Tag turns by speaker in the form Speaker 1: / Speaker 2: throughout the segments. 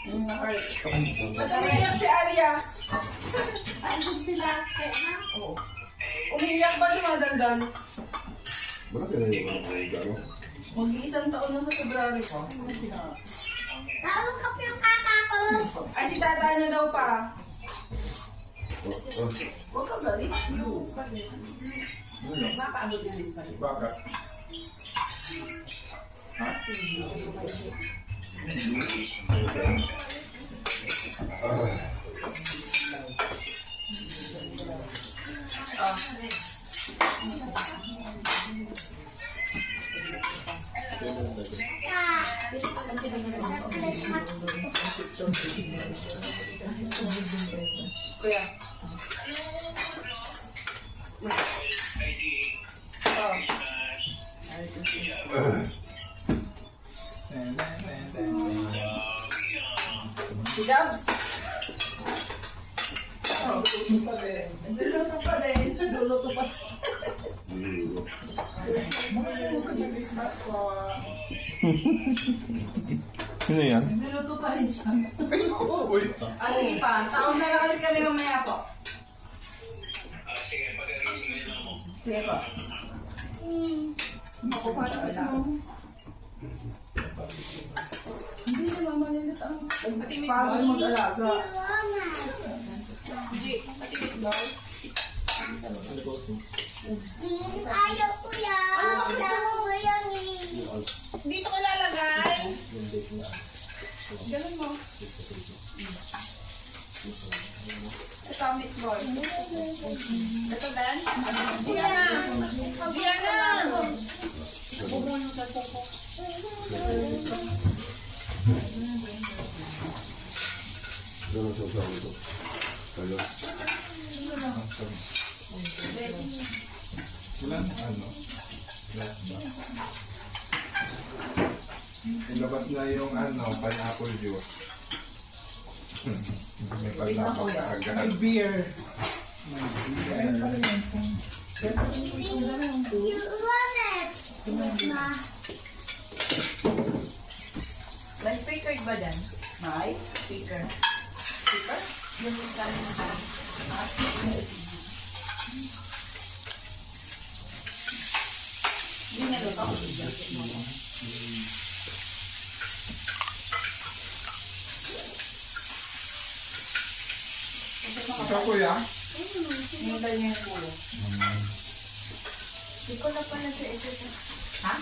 Speaker 1: Umiyak si Alia. Andun sila. Oo. Umiyak ba si Madaldan?
Speaker 2: Bakit na yung mga gano?
Speaker 1: Mag-iisang taon na sa February ko.
Speaker 3: Naulog yung kaka ko.
Speaker 1: Ay, si tata na daw pa.
Speaker 2: Oh,
Speaker 1: Huwag ka galit.
Speaker 2: bakit? Ha?
Speaker 1: Kuya. Si Gabs. Luluto pa rin. Luluto pa.
Speaker 4: Ano yan?
Speaker 1: Luluto pa rin siya.
Speaker 2: Uy!
Speaker 1: Ah, sige pa. Taon na lang ulit kami mamaya po. Sige pa. Ako pa na. Hindi na mamalilit ang pagod mag-alaga.
Speaker 3: Ayaw ko yan. Ayaw ko yan eh.
Speaker 1: Dito ko lalagay. Ganun mo. Ito ang meatball. Ito Ben? Diana! Diana!
Speaker 2: Gano'n sa usawa ito? Kayo?
Speaker 4: Ilan? Ano? Last ba? Ilabas na yung ano, pineapple juice. May pineapple na agad.
Speaker 1: May beer.
Speaker 3: You want it? Ma.
Speaker 1: May speaker ba dyan? May speaker. Speaker? Yung kami na kami. Hindi na luto.
Speaker 4: Ikaw kuya?
Speaker 1: Hintay niya yung pulo.
Speaker 3: Hindi ko na pala sa ito.
Speaker 1: Ha?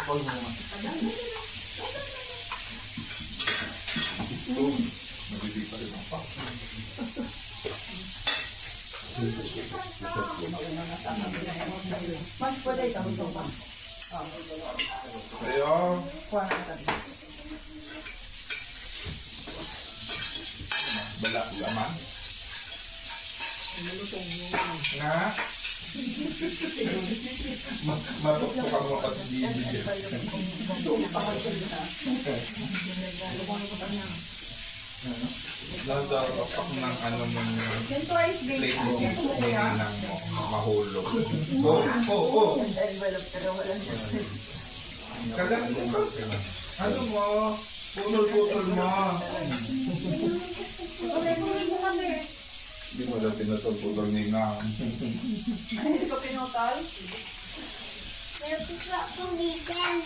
Speaker 4: Call mo nga. Nabibig pa rin ako.
Speaker 1: Mas po dahil kami ito pa.
Speaker 4: Ayo.
Speaker 1: Kuha na kami.
Speaker 4: Bala, laman. Nga. Matuktok ang mga pasigibig. Lalaro ako ng ano mo yung
Speaker 1: Yung twice
Speaker 4: plate
Speaker 1: baked.
Speaker 4: mo,
Speaker 1: Yan po
Speaker 4: may
Speaker 1: kaya.
Speaker 4: nang mahulog. Oh.
Speaker 1: Envelope pero wala na.
Speaker 4: Kalang ano mo? Putol-putol mo. Hindi mo daw pinutol-putol ni na.
Speaker 1: Hindi ko pinutol.
Speaker 3: Pero pisa akong vegan.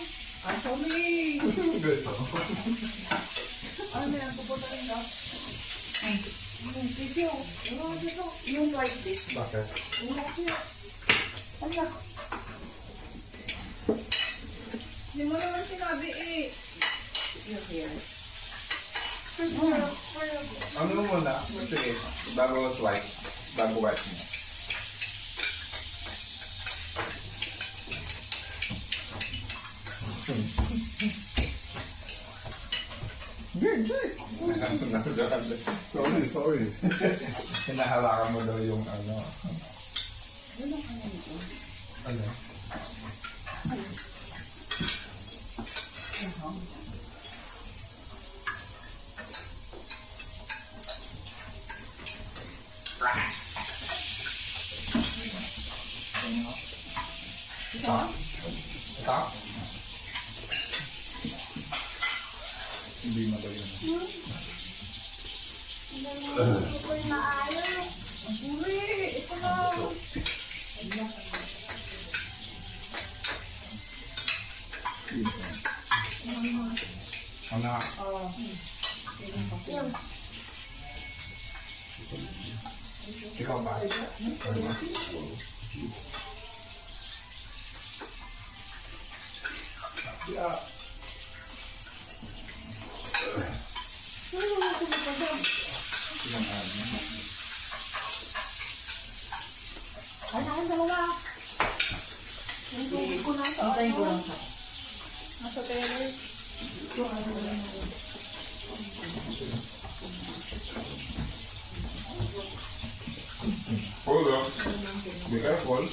Speaker 1: Ah, sorry.
Speaker 4: Ganito.
Speaker 1: Ano yan? Puputulin ka? Video. Yung twice baked.
Speaker 4: Bakit?
Speaker 1: Anak. Hindi mo naman sinabi eh. Yung here.
Speaker 4: Ano muna? Sige, bago swipe. Bago wipe mo.
Speaker 2: Sorry.
Speaker 4: Hinahawakan mo daw yung ano. Ano?
Speaker 1: Ito?
Speaker 4: Ito? Hindi madali.
Speaker 3: Hindi ko maayo.
Speaker 1: Uri, ito na.
Speaker 4: Ano nga?
Speaker 1: Oh.
Speaker 3: Yung.
Speaker 4: Ikaw ba? Yeah.
Speaker 1: Ay, nakin dalawa. Hindi ko na sa
Speaker 2: Hintayin ko lang siya.
Speaker 1: nasa tele.
Speaker 4: Hold on. Be careful.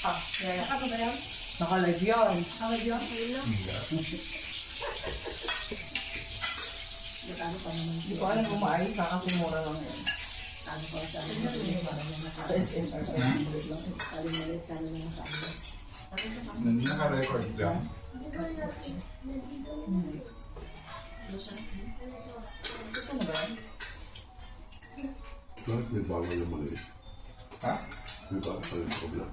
Speaker 1: Ah, yaya ka ba yan?
Speaker 2: Naka-live yan.
Speaker 1: Ang yun?
Speaker 2: Hindi ko alam kung maayos na kasi mura lang yun. SMR.
Speaker 4: Naka-record lang.
Speaker 2: Ito na ba yan?
Speaker 5: Bakit may bawal naman eh?
Speaker 4: Ha?
Speaker 5: May bawal pa rin problem.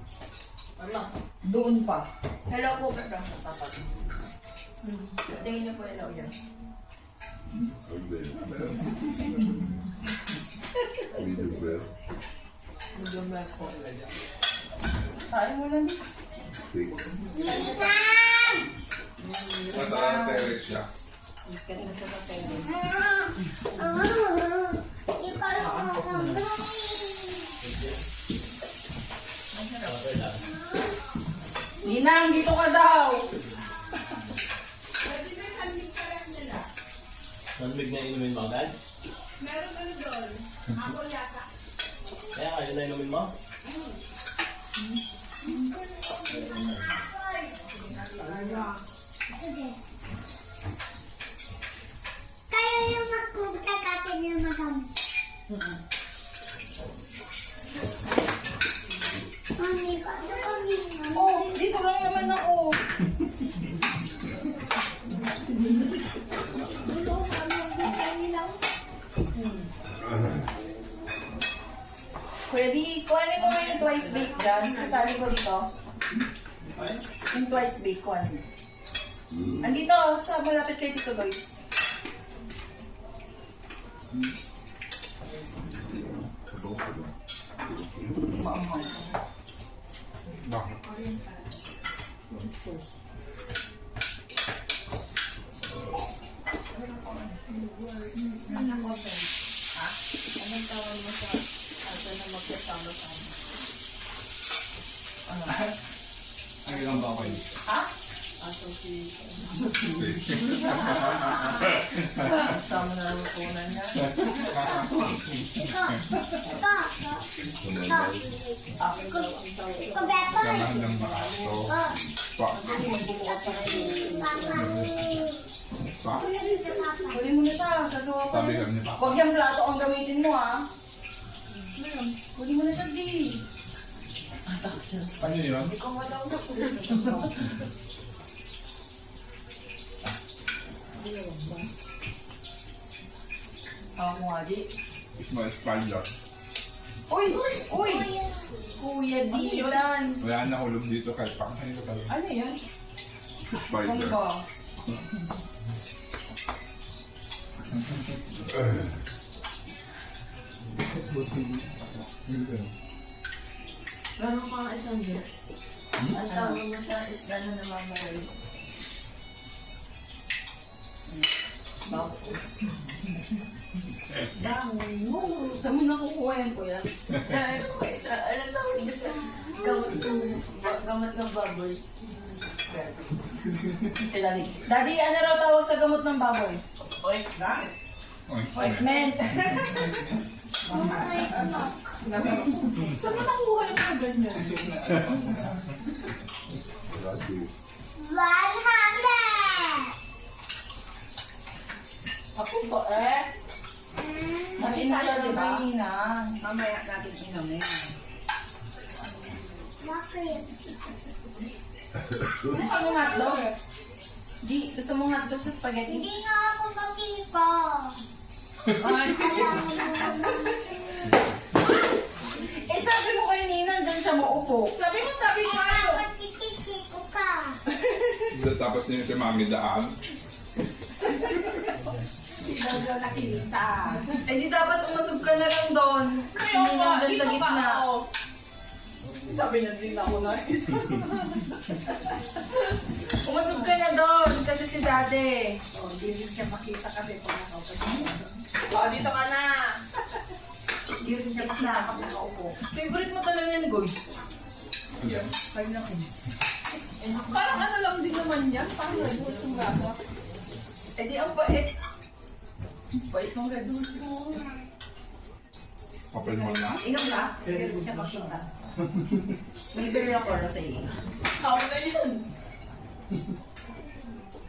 Speaker 2: Doon pa.
Speaker 1: Hello po, pero tapat. Tingin niyo po hello yan.
Speaker 5: Ang din. Medium rare.
Speaker 2: Medyo black po. Kain mo lang.
Speaker 5: Steak.
Speaker 4: Nasa terrace siya.
Speaker 2: Ninang, dito ka daw.
Speaker 6: Malamig na inumin mo agad?
Speaker 1: Meron ka doon. Ako yata.
Speaker 6: Kaya kaya na inumin mo?
Speaker 3: Kaya yung magkakatin yung magam. Mami, paano kami?
Speaker 2: Oh, dito lang naman ako. Pwede, kuhanin mo nga yung twice baked dyan. Kasali ko dito. Yung twice baked, kuhanin. Andito, sa malapit kay Tito Loy. Maamang.
Speaker 4: Bakit?
Speaker 1: Anong tawag mo sa asa na magkasama-sama?
Speaker 4: Ang ilang ba kayo?
Speaker 2: Ha?
Speaker 1: Sama na ang kunan niya.
Speaker 3: Iko bepo.
Speaker 4: Ganahan ng makaso. Pa. Pa.
Speaker 2: Huli mo na siya. Kagawa ko.
Speaker 4: Sabi lang ni Papa.
Speaker 2: Huwag yung plato ang gamitin mo, ha? Huli mo na siya, di.
Speaker 4: Ano yun?
Speaker 2: Ikaw wala ko. Ako nga, di.
Speaker 4: Small spider.
Speaker 2: Uy! Uy! Kuya Dylan.
Speaker 4: Wala na hulog dito kahit pa. Ano ka
Speaker 2: Ano yan? Ano
Speaker 5: Spider.
Speaker 2: ba?
Speaker 1: Meron kang isang dyan. Ang tawag mo sa isla na namamaray. Bango.
Speaker 2: Saan mo nakukuha yan, kuya?
Speaker 1: Ano ba isa? Ano tawag niya sa gamot ng baboy?
Speaker 2: Eh, Daddy. Daddy, ano raw tawag sa gamot ng baboy?
Speaker 1: Oy, na?
Speaker 2: Ointment.
Speaker 1: Saan mo nakuha yung mga ganyan?
Speaker 5: Radyo.
Speaker 3: 100!
Speaker 1: kami.
Speaker 3: Bakit?
Speaker 2: Gusto mo hotdog? G, gusto mo hotdog sa spaghetti?
Speaker 3: Hindi nga ako makiko.
Speaker 2: Ay,
Speaker 3: Alam mo naman.
Speaker 2: eh sabi mo kay Nina, dyan siya maupo.
Speaker 1: Sabi mo tayo.
Speaker 3: Magkikikiko ka.
Speaker 4: Tapos yun si Mami daan.
Speaker 1: Hindi daw nakita.
Speaker 2: Eh di dapat umusog ka na lang doon. Hindi lang doon sa gitna.
Speaker 1: Sabi niya din ako na.
Speaker 2: Umusog ka na doon kasi si Daddy.
Speaker 1: Oh, hindi rin siya makita kasi kung nakaupo siya. Oh, dito ka na.
Speaker 2: Hindi rin siya makita.
Speaker 1: Nakaupo.
Speaker 2: Favorite mo talaga yan, Goy.
Speaker 4: Yan.
Speaker 2: Kain na kayo.
Speaker 1: Parang ano lang din naman yan. Parang nagulot yung gata.
Speaker 2: Eh di ang pait. Pait mong gadun.
Speaker 4: Kapal mo na.
Speaker 2: Inom na. Hindi rin siya makita. May beer ako na sa iyo.
Speaker 1: How na yun?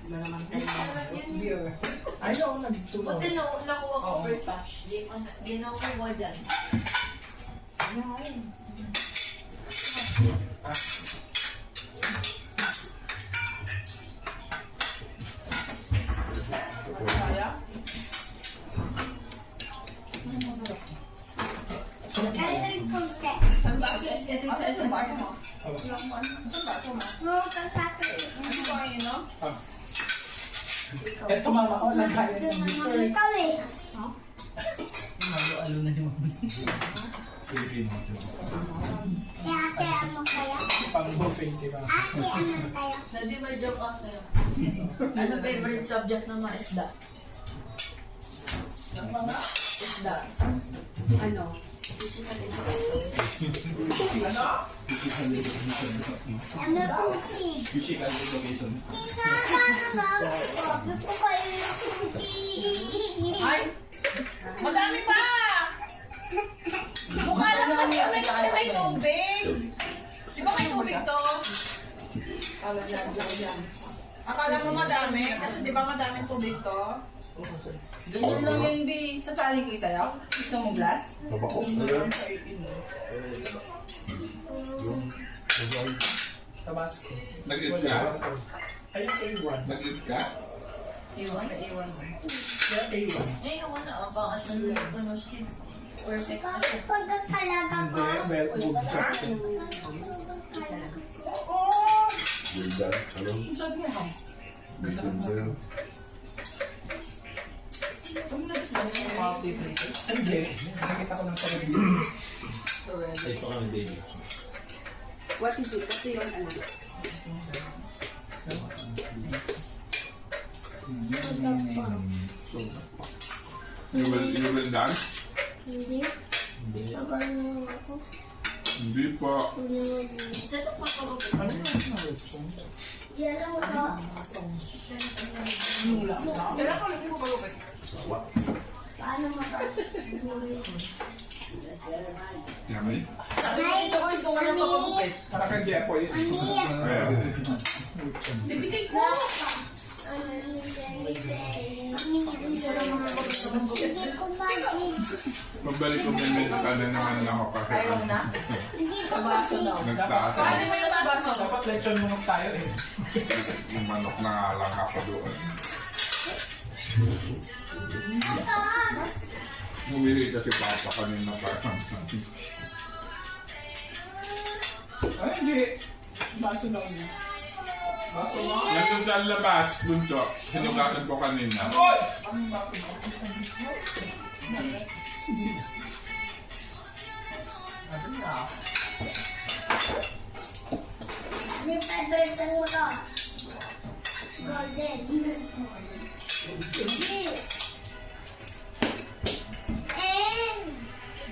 Speaker 1: Wala naman kayo.
Speaker 6: Ayaw, nagtumaw.
Speaker 7: Buti nakuha ko first batch. Di na ako kuha dyan.
Speaker 1: Kaya?
Speaker 3: Kaya konti.
Speaker 1: Saan ba? Ito yung sa isang baso mo. Saan baso mo?
Speaker 3: Mo kasato.
Speaker 1: Ano ba yun, no?
Speaker 6: Eto mama ko, lagay
Speaker 3: Ito
Speaker 6: ng
Speaker 3: naman
Speaker 6: dessert.
Speaker 3: ikaw eh.
Speaker 6: Malo-alo na yung Pilipino kasi.
Speaker 3: Eh, ate, ano kaya?
Speaker 6: Pang buffet sila.
Speaker 3: Ate, ano kaya?
Speaker 7: Hindi may joke ako sa'yo. Ano favorite subject ng mga isda?
Speaker 1: Ang mga
Speaker 7: Isda.
Speaker 1: ano?
Speaker 7: Physical education.
Speaker 1: Ano?
Speaker 3: Ano cookie?
Speaker 6: Physical education.
Speaker 3: Sabi ko kayo yung cookie.
Speaker 1: Ay! Madami pa! Mukha lang kami kasi may tubig. Di ba may tubig to? Akala mo madami? Kasi di ba madaming tubig to?
Speaker 2: Ganyan lang yun, B. Sasali ko sa'yo. Gusto mo glass?
Speaker 5: Tabako na yan.
Speaker 6: Tabasco.
Speaker 4: Nag-eat ka?
Speaker 6: Ayun kay Iwan.
Speaker 4: Nag-eat ka?
Speaker 2: Iwan na iwan mo.
Speaker 6: Kaya kay Iwan.
Speaker 7: Eh, yung ano, baka sa luto Steve. Perfect.
Speaker 3: Bakit pagkakalaga ko?
Speaker 6: Hindi, meron mo chat.
Speaker 5: Ganda. Ano?
Speaker 2: Sabi mo ka.
Speaker 5: Ganda yan.
Speaker 2: Ano yung mga favorite?
Speaker 6: Hindi. Nakita ko ng sarili. Ito kami din.
Speaker 1: What is it? Kasi yung ano?
Speaker 4: You will dance?
Speaker 3: Hindi.
Speaker 6: Hindi.
Speaker 3: Pagano ako.
Speaker 4: Hindi pa.
Speaker 7: Set up ako.
Speaker 6: Ano yung lechon?
Speaker 3: Yan ako.
Speaker 2: Kailan ka ulit mo palupit?
Speaker 3: Paano
Speaker 4: Yummy?
Speaker 2: Sabi mo dito, guys, kung ano palupit.
Speaker 4: Para kang Jepoy. Ayan.
Speaker 1: Bibigay ko!
Speaker 3: Hindi ko mami.
Speaker 4: Pabalik ko may minute ka na naman ako kasi
Speaker 2: Ayaw na?
Speaker 3: Hindi ko
Speaker 2: Sa baso daw.
Speaker 4: nagtaas
Speaker 1: Paano
Speaker 4: ako.
Speaker 1: mo yung baso?
Speaker 6: Dapat lechon manok tayo eh.
Speaker 4: Yung manok na nga lang ako doon. Bumili kasi papa kanina pa. Ay, hindi.
Speaker 1: Baso daw niya.
Speaker 6: Baso mo.
Speaker 4: Nandun sa labas, bunso. Sinugasan ko kanina.
Speaker 6: Ano na?
Speaker 3: Yung favorite saan mo to? Golden. Hindi.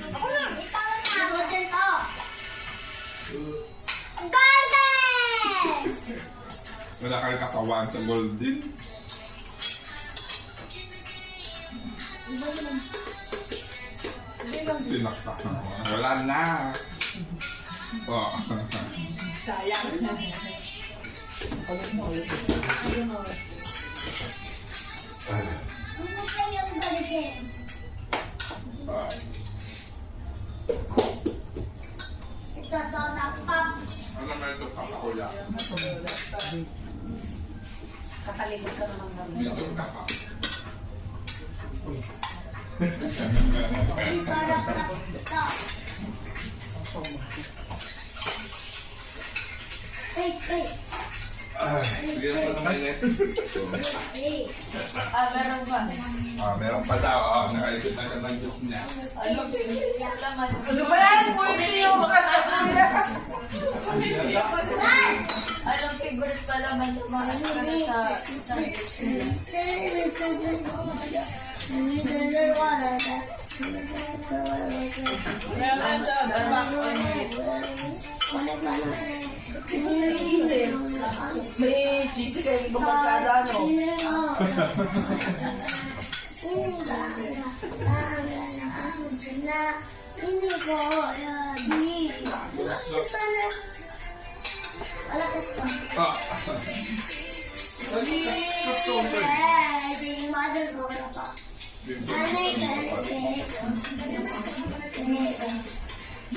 Speaker 3: Ako lang. Ikaw na. Golden to. Golden!
Speaker 4: Wala kang kasawaan sa golden. Tinaktak na. Wala na. Oh.
Speaker 1: Sayang.
Speaker 3: Ano kayong golden? Ito soda pop.
Speaker 4: Ano naman ito? Kakakula.
Speaker 1: Kakalimot ka naman namin.
Speaker 4: Medyo kaka.
Speaker 3: Soda pop. Ito. Wait.
Speaker 4: Sige naman na mainit.
Speaker 3: Hey.
Speaker 2: Meron ba?
Speaker 4: Meron pa daw. Nakaisip na siya ng juice niya.
Speaker 2: Anong laman?
Speaker 1: Ano ba yan? Pwede yung makakatuloy.
Speaker 2: Anong favorite pa laman yung mga sa
Speaker 1: Meron sa
Speaker 2: may cheesy kayo hindi ko magkada, no?
Speaker 3: Hindi ko lagi. Malakas ka.
Speaker 4: Ah!
Speaker 3: Yung mother ko wala pa. Nanay ka.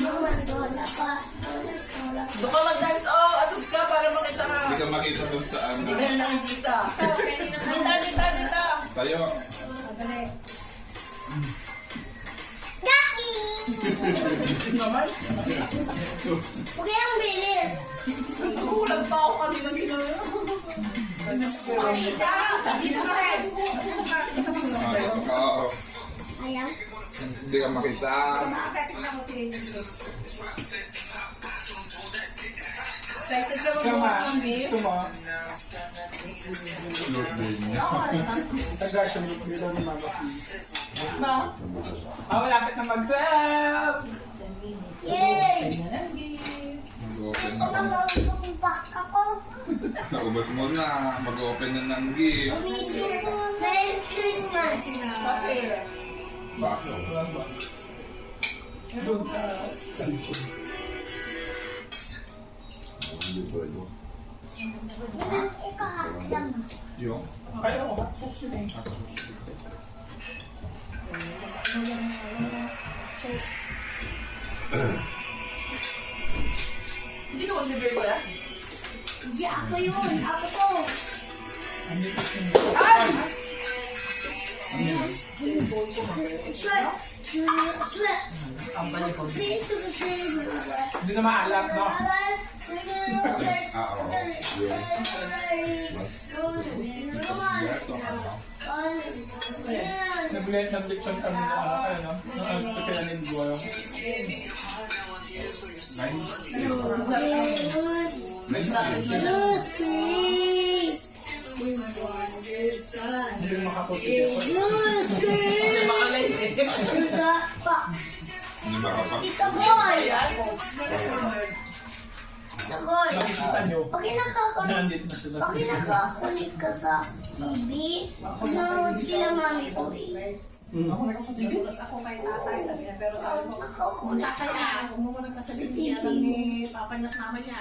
Speaker 3: Mama sola pa.
Speaker 2: Doon ka mag-dance, atog ka para makita ka.
Speaker 4: Hindi ka makita dun sa ano.
Speaker 2: Hindi ka na nakikita. Dito.
Speaker 4: Tayo.
Speaker 3: Gaki!
Speaker 2: Naman.
Speaker 3: Huwag kayong bilis.
Speaker 1: kulang pa ako kanina ginawa. Makita! Dito ka rin.
Speaker 4: Oo.
Speaker 3: Ayan.
Speaker 4: Hindi ka makita.
Speaker 1: Tingnan mo si
Speaker 2: Excited ka mag-bukas ng beef?
Speaker 6: Gusto mo?
Speaker 4: Look din niya.
Speaker 6: Taga siya yung bilo ni Mama P.
Speaker 2: No?
Speaker 6: Malapit na mag-12!
Speaker 3: Yay!
Speaker 2: Ganyan ang gift.
Speaker 4: Mag-open na ako.
Speaker 3: Mag-upak ako.
Speaker 4: Naubos mo na. Mag-open na ng gift.
Speaker 3: Merry Christmas!
Speaker 2: Kasi,
Speaker 4: Bakit?
Speaker 6: Doon sa likod.
Speaker 5: Hindi ba ito?
Speaker 3: Ikakaklam.
Speaker 4: Yung?
Speaker 6: Kaya ako, sus yun eh.
Speaker 2: hindi ka mag-beer ko yan?
Speaker 3: Hindi ako yun. Ako to. Sweat. Sweat.
Speaker 2: Ang bali ko.
Speaker 3: Please to the same.
Speaker 6: Hindi na maalat, no?
Speaker 4: Ah, oo.
Speaker 6: Nag-leksyon kami na kaya, no? Nung kaya linggo. Hindi rin makaputi.
Speaker 2: Kasi makalay eh.
Speaker 4: Hindi makapag...
Speaker 3: Tito Boy! Tito Boy!
Speaker 6: Nakikita nyo.
Speaker 3: Pag nakakakulit,
Speaker 6: Nandito na siya sa
Speaker 3: pag nakakakulit ka sa TV, nanonood sila mami ko eh.
Speaker 1: Bukas ako kay tatay, sabi niya, pero sabi mo,
Speaker 3: Nakakulit
Speaker 1: tatay
Speaker 3: ka.
Speaker 1: ah, kung mo nagsasabihin niya, alam ni papa niya at mama niya.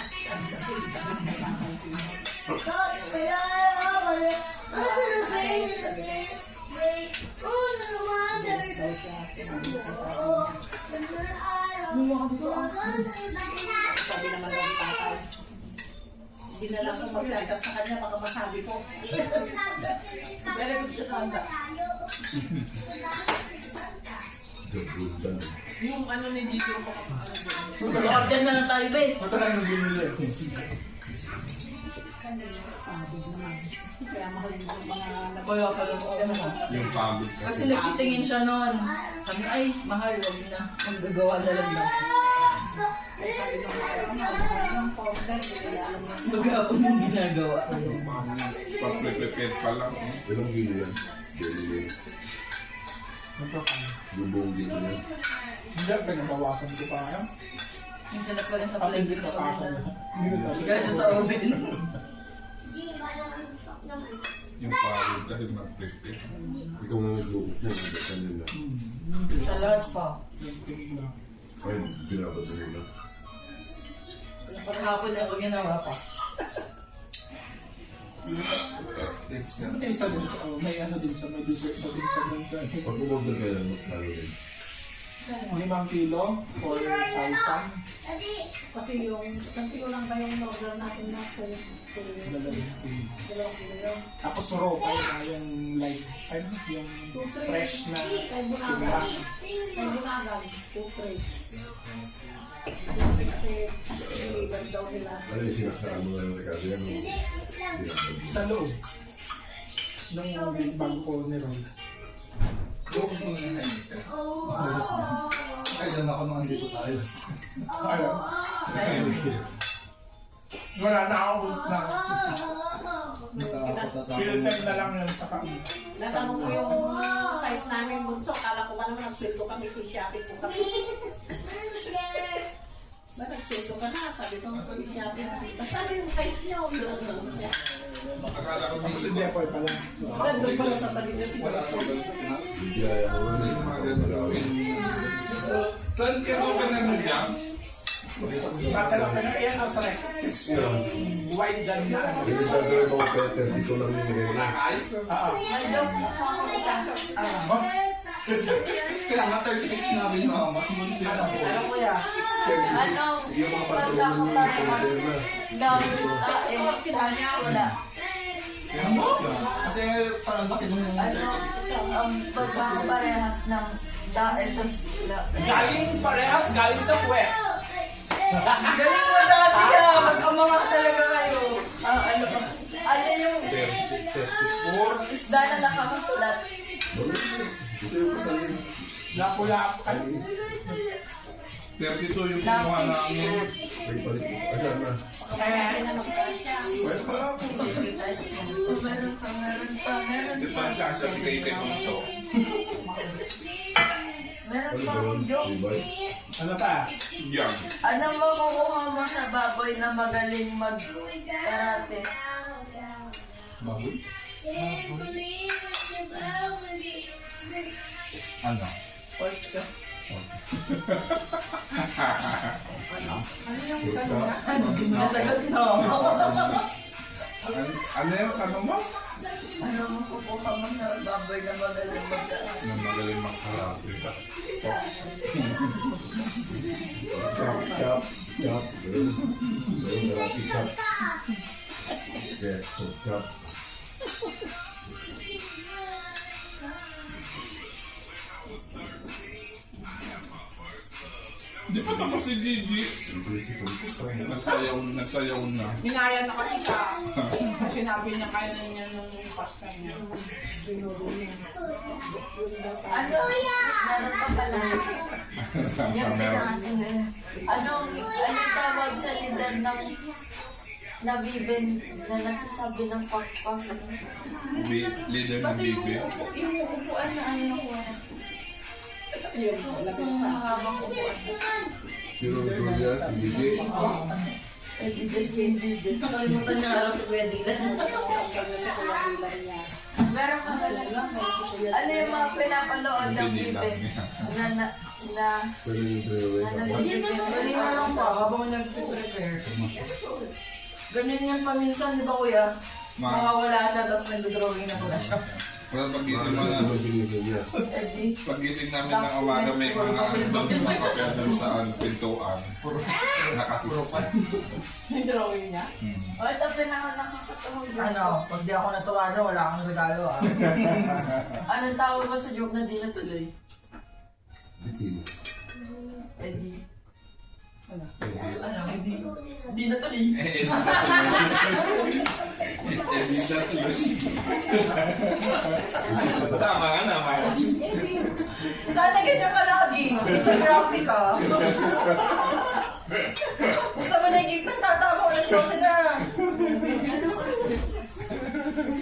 Speaker 1: Sabi naman ng tatay. Hindi na lang ko magkita sa kanya, baka masabi ko.
Speaker 2: Pero gusto sa handa.
Speaker 7: Yung ano ni Dito ko
Speaker 2: Order na lang tayo, be.
Speaker 6: Ito lang yung binili.
Speaker 1: Kaya mahal yung mga
Speaker 2: Kaya pala mo.
Speaker 4: Yung pagod ka.
Speaker 2: Kasi nagtitingin siya noon. Sabi niya, ay, mahal, wag na. Maggagawa na lang ba? Maghapon yung ginagawa.
Speaker 4: Pag-prepare pa lang.
Speaker 5: Ilang kilo yan? Dili. Bubong dito yan.
Speaker 6: Hindi, pinabawasan ko pa ngayon.
Speaker 2: Yung tinap ko lang sa
Speaker 6: Pati hindi
Speaker 2: plate
Speaker 6: ka
Speaker 2: ko
Speaker 6: kaso.
Speaker 2: nila.
Speaker 6: Hindi ko
Speaker 2: Kaya siya sa oven.
Speaker 4: Yung pagod kasi mag-prepare.
Speaker 5: Ikaw na naglukot niya. Hindi ka nila.
Speaker 2: Sa lahat pa.
Speaker 6: Nagtingin na.
Speaker 5: Ay, binabat na nila.
Speaker 2: Paghapon na ako ginawa pa.
Speaker 4: Thanks ka.
Speaker 6: May isa din sa, may ano din sa, may dessert na din sa dun sa.
Speaker 5: Pag umorder ka yan, magkano rin?
Speaker 6: 5 kilo, 4,000.
Speaker 3: Daddy,
Speaker 1: Kasi yung isang kilo lang ba yung order natin na po.
Speaker 6: Dalawang kilo.
Speaker 1: 2 kilo yun.
Speaker 6: Tapos soropa yung light, yung fresh na
Speaker 1: Ay, bunagan.
Speaker 6: tira.
Speaker 1: Ay, bunagan. 2 Kasi, libat daw nila.
Speaker 5: Ano yung sinasaraan mo na kasi yan?
Speaker 6: Sa loob. Nung bago ko niroon.
Speaker 8: Ay, dyan ako nung andito tayo.
Speaker 6: Ayaw. Wala na ako na. Pilsen na lang yun sa kami.
Speaker 1: Natanong ko yung size namin bunso. Kala ko ba naman nagsweldo kami sa shopping po kami. Ba nagsweldo ka na? Sabi ko sa shopping. Basta yung size niya.
Speaker 4: Akala ko dito.
Speaker 6: Si Depoy pala.
Speaker 1: Nandun pala sa tabi niya si
Speaker 8: Wala ko doon sa Pinas.
Speaker 5: Kaya ako na
Speaker 4: Yung mga ganun. Saan ka ba ka na jams?
Speaker 6: Battle of Pinoy, yan ang sarap. Wide dyan na.
Speaker 5: Hindi sa gawin mga Peter, dito lang yung nila.
Speaker 2: Nandun ako isa.
Speaker 8: Kailangan 36 na bin mama.
Speaker 6: Ano ko ya?
Speaker 5: 36, yung mga patrolman niya yung Peter na.
Speaker 2: Wala.
Speaker 8: Kasi parang laki nung
Speaker 2: Ang pagpaparehas ng dahil
Speaker 6: Galing parehas, galing sa puwet.
Speaker 2: galing mo dati mag-amang talaga kayo. Ano yung
Speaker 4: 34.
Speaker 2: isda na nakakasulat?
Speaker 5: Ito yung kasalin.
Speaker 6: Lapo-lapo.
Speaker 4: 32 yung kinuha namin.
Speaker 5: May palit mo. Ayan na.
Speaker 2: Meron pa.
Speaker 4: Di ba siya siya kay Bunso?
Speaker 2: Meron
Speaker 5: Ano
Speaker 2: pa
Speaker 5: ba
Speaker 2: akong
Speaker 5: yun?
Speaker 2: joke.
Speaker 5: Ibay?
Speaker 6: Ano pa?
Speaker 4: Jam.
Speaker 2: Ano makukuha mo sa baboy na magaling mag-karate?
Speaker 8: baboy.
Speaker 4: Ano?
Speaker 2: Pork chop. Nasagot no.
Speaker 4: Ano yung tanong mo?
Speaker 2: Ano makukuha mo sa baboy na magaling mag-karate?
Speaker 4: Nang magaling magkarate.
Speaker 5: Chop, chop, chop. Ganun. Ganun, karate chop. Okay, so chop.
Speaker 4: Di ba tapos si Gigi? Nagsayaw na.
Speaker 1: Minaya na kasi siya. Sinabi niya kaya na niya nung pasta niya.
Speaker 2: Ano? Meron pa pala. Yan natin eh. Anong tawag sa lider ng nabibin na nagsasabi ng pakpak?
Speaker 4: Leader ng Bibi.
Speaker 2: Yung upuan na ano ko.
Speaker 1: Yung
Speaker 2: Yung mahabang upuan.
Speaker 5: Sino ito niya? Si Gigi?
Speaker 2: Eh, di just hindi din. Nakalimutan niya araw sa Kuya Dylan. Meron ka pala. Ano yung mga pinapanood ng bibin?
Speaker 5: Pwede yung three-way.
Speaker 2: Kanina lang pa, habang nag-prepare. Ganyan yan paminsan, di ba kuya? Makawala siya, tapos nag-drawing na pala siya.
Speaker 4: Wala pagising mo na.
Speaker 2: Eddie.
Speaker 4: Pagising namin ng umaga may mga doon sa papel doon sa pintuan. Nakasusan.
Speaker 1: May drawing niya.
Speaker 2: O, ito nakakatawa.
Speaker 1: Ano, pag di ako natuwa siya, wala akong regalo ah.
Speaker 2: Anong tawag mo sa joke na di natuloy?
Speaker 5: Bitin.
Speaker 2: Eddie.
Speaker 1: Ano?
Speaker 2: Ano, Eddie? Di natuloy.
Speaker 4: Hindi na tuloy. Tama nga naman.
Speaker 2: Sana ganyan ka lagi. Sa graphic ka. Gusto mo na yung tatawa ko na na.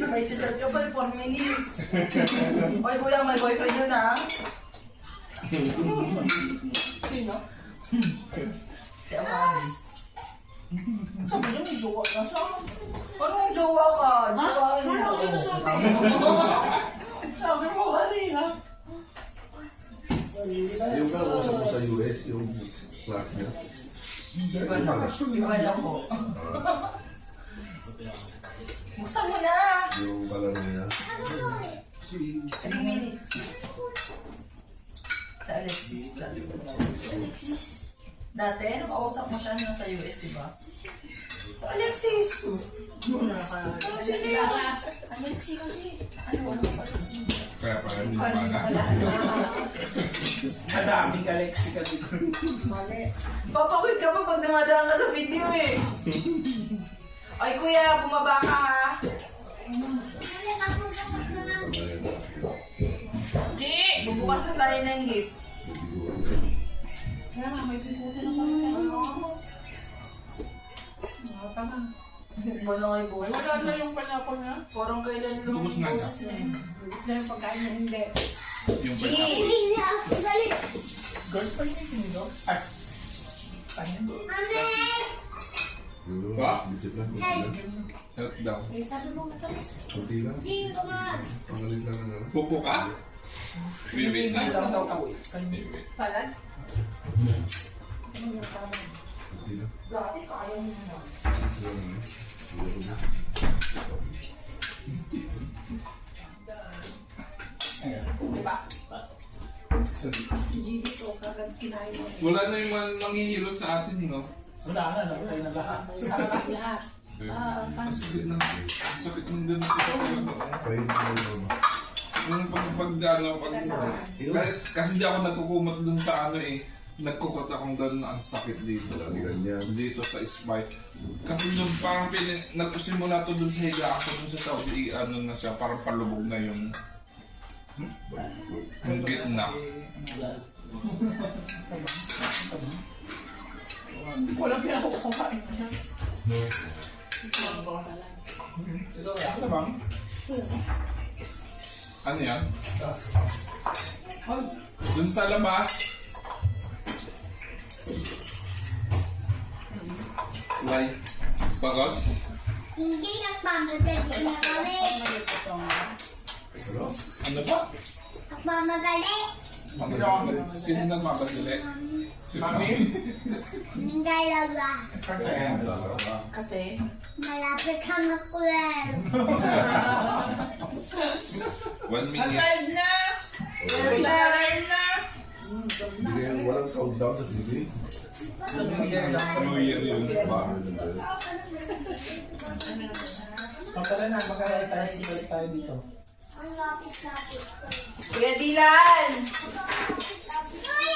Speaker 2: May chat ka pa, 4 minutes. Oy kuya, may boyfriend yun ha. Sino? Si Amaris. Sabi niya may jowa na siya. Anong jowa ka? Jowa ka niya. Ano sinasabi mo? Sabi mo kanina.
Speaker 5: Yung kausap mo sa US, yung class niya.
Speaker 2: Iba lang po. Buksan mo na!
Speaker 5: Yung kalaro niya.
Speaker 2: 3 minutes. Sa Alexis. Dati, nung kausap mo siya nung sa US, di ba? Sa Alexis! Alexis kasi. Ano pala?
Speaker 4: Kaya pala hindi naman.
Speaker 6: Madami ka, Lexi, ka dito.
Speaker 2: Papakwit ka pa pag dumadaan ka sa video eh. Ay kuya, bumaba ka ha. Di! Bubukas na tayo ng gift.
Speaker 1: Kaya nga, may pinutin ako.
Speaker 2: Wala nga yung buhay.
Speaker 1: Wala na yung panapon na.
Speaker 2: Parang kailan lang
Speaker 4: Ubus na nga.
Speaker 1: Gusto na yung pagkain na hindi.
Speaker 4: Yung
Speaker 2: G!
Speaker 6: Girls pa yung nito? Ay. Kanin?
Speaker 4: Ba?
Speaker 5: Bitsit lang.
Speaker 4: Help daw.
Speaker 1: Eh, sabi mo matamis.
Speaker 5: Kunti lang. Pangalit lang ng ano.
Speaker 4: Pupo ka? Wait na. Wait.
Speaker 1: Salad?
Speaker 5: Kunti lang.
Speaker 1: Dati kaya mo na. Diba? Hindi dito, kagad kinain mo.
Speaker 4: Wala na yung mga nanghihilot sa atin, no?
Speaker 6: Wala na, nakakain na lahat.
Speaker 1: Sarap lahat.
Speaker 4: Ang sakit ng ganito ko.
Speaker 5: Pwede na lang.
Speaker 4: Yung kasi di ako nagkukumot dun sa ano eh. Nagkukot akong ganun, ang sakit dito.
Speaker 5: Lagi ganyan.
Speaker 4: Dito sa spine. Kasi yung parang nagsimula to dun sa higa ako dun sa tao, ano na siya, parang palubog na yung gitna.
Speaker 1: Hindi ko alam pinakakukain na siya.
Speaker 6: Ito kaya, ano bang?
Speaker 4: Ano yan? Dun sa labas. Like, pagod?
Speaker 3: Hindi nagmamadali na kami.
Speaker 5: Ano?
Speaker 4: Ano ba?
Speaker 3: Nagmamadali.
Speaker 4: Sino nagmamadali? Si
Speaker 6: Mami?
Speaker 3: Yung dalawa.
Speaker 2: Kasi,
Speaker 3: Malapit ka makulero.
Speaker 4: 1 minute.
Speaker 2: live na! Live na!
Speaker 5: Hindi yan, walang countdown sa TV.
Speaker 4: New Year yun.
Speaker 5: Bahay na tayo.
Speaker 6: Pagkala na, magkakaroon tayo si tayo dito.
Speaker 3: Ang lapit-lapit ko.
Speaker 2: Kuya Dylan!
Speaker 3: Ang lapit-lapit ko.